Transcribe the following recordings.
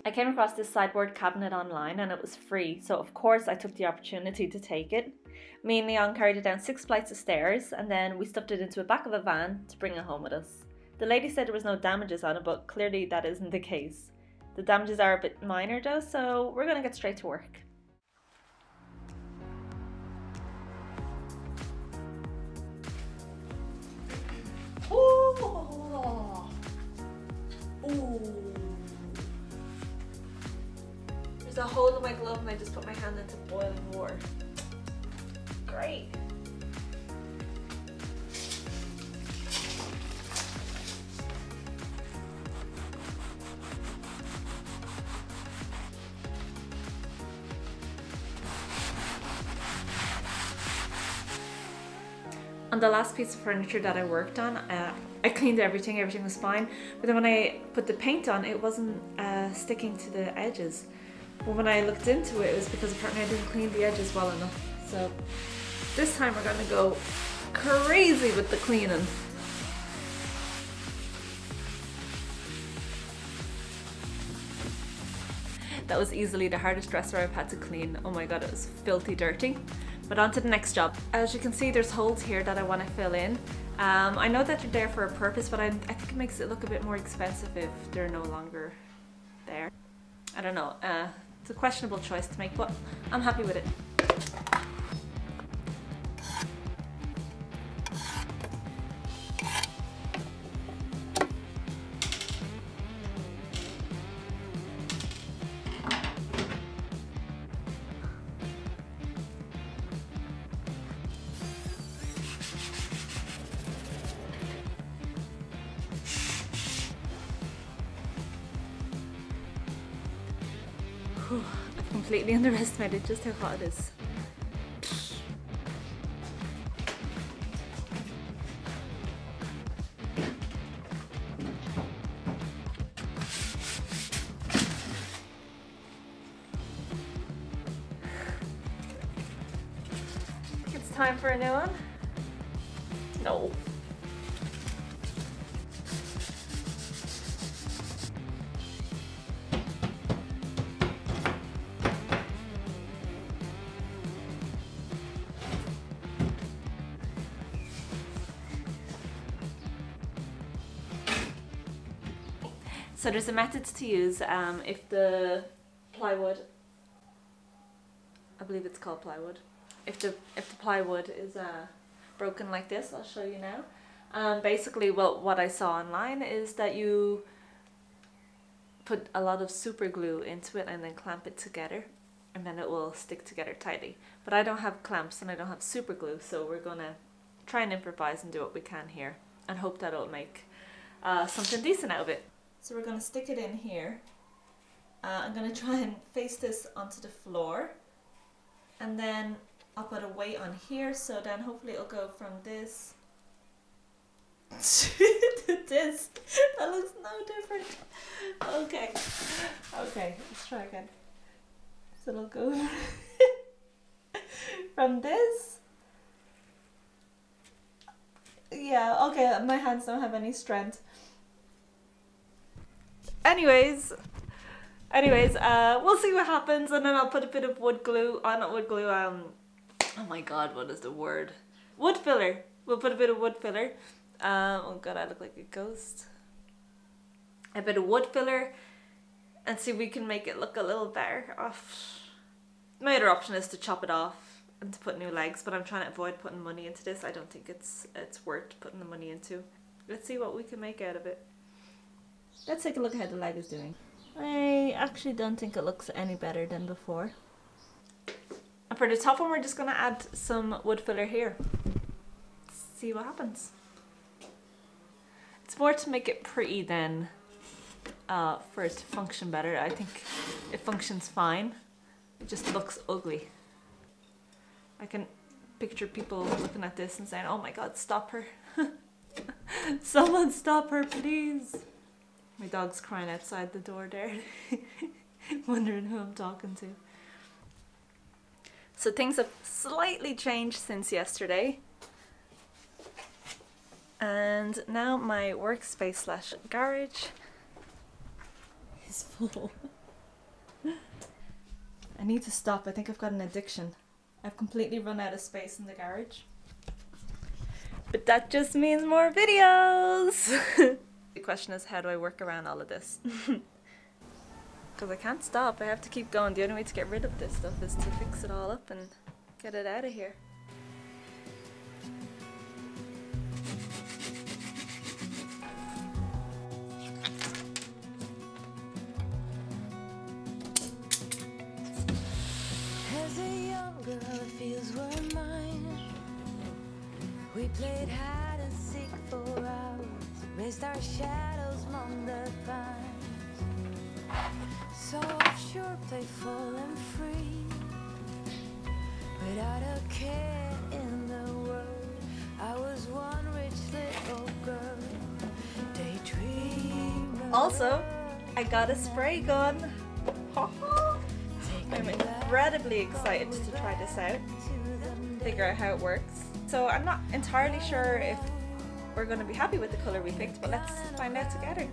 I came across this sideboard cabinet online and it was free, so of course I took the opportunity to take it. Me and Leon carried it down 6 flights of stairs and then we stuffed it into the back of a van to bring it home with us. The lady said there was no damages on it, but clearly that isn't the case. The damages are a bit minor though, so we're gonna get straight to work. Ooh. Ooh. There's a hole in my glove and I just put my hand into boiling water. Great. On the last piece of furniture that I worked on, I cleaned everything was fine, but then when I put the paint on, it wasn't sticking to the edges. But when I looked into it, it was because apparently I didn't clean the edges well enough. So this time we're gonna go crazy with the cleaning. That was easily the hardest dresser I've had to clean. Oh my god, it was filthy dirty. But on to the next job. As you can see, there's holes here that I want to fill in. I know that they're there for a purpose, but I think it makes it look a bit more expensive if they're no longer there. I don't know, it's a questionable choice to make, but I'm happy with it. I've completely underestimated just how hot it is. It's time for a new one? No. So there's a method to use if the plywood, I believe it's called plywood, if the plywood is broken like this. I'll show you now. Basically what I saw online is that you put a lot of super glue into it and then clamp it together and then it will stick together tightly. But I don't have clamps and I don't have super glue, so we're gonna try and improvise and do what we can here and hope that it'll make something decent out of it. So we're going to stick it in here. I'm going to try and face this onto the floor and then I'll put a weight on here, so then hopefully it'll go from this to this. That looks no different. Okay, let's try again. So it'll go from this. Yeah, okay, my hands don't have any strength. Anyways, we'll see what happens, and then I'll put a bit of wood glue, not wood glue, oh my god, what is the word? Wood filler. We'll put a bit of wood filler. Oh god, I look like a ghost. A bit of wood filler, and see if we can make it look a little better. My other option is to chop it off and to put new legs, but I'm trying to avoid putting money into this. I don't think it's worth putting the money into. Let's see what we can make out of it. Let's take a look at how the leg is doing. I actually don't think it looks any better than before. And for the top one, we're just going to add some wood filler here. See what happens. It's more to make it pretty than for it to function better. I think it functions fine. It just looks ugly. I can picture people looking at this and saying, oh my god, stop her. Someone stop her, please. My dog's crying outside the door there, wondering who I'm talking to. So things have slightly changed since yesterday. And now my workspace slash garage is full. need to stop. I think I've got an addiction. I've completely run out of space in the garage. But that just means more videos! The question is, how do I work around all of this? Because I can't stop, I have to keep going. The only way to get rid of this stuff is to fix it all up and get it out of here. As a young girl, the fields were mine. We played hide and seek for hours, raised our shadows among the pines. So sure, playful and free, without a care in the world. I was one rich little girl, daydreamer. Also, I got a spray gun. I'm incredibly excited to try this out, figure out how it works. So I'm not entirely sure if we're going to be happy with the colour we picked, but let's find out together.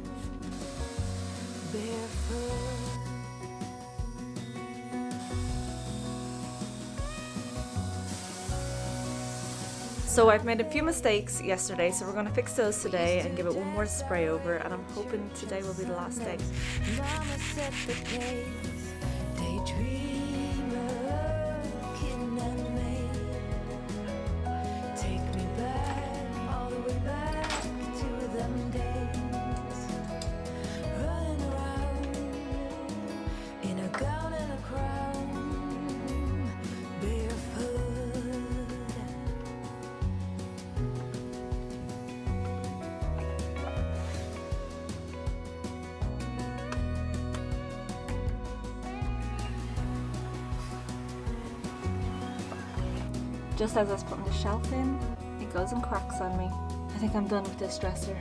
So I've made a few mistakes yesterday, so we're going to fix those today and give it one more spray over, and I'm hoping today will be the last day. Mama set the pace, daydreamer, kitten and maid. Take me back, all the way back to them days. Running around in a gown and a crown, barefoot. Just as I was putting the shelf in, it goes and cracks on me. I think I'm done with this dresser.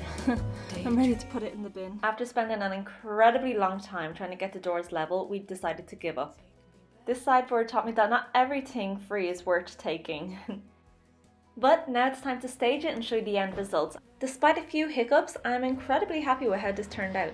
I'm ready to put it in the bin. After spending an incredibly long time trying to get the doors level, we decided to give up. This sideboard taught me that not everything free is worth taking. But now it's time to stage it and show you the end results. Despite a few hiccups, I'm incredibly happy with how this turned out.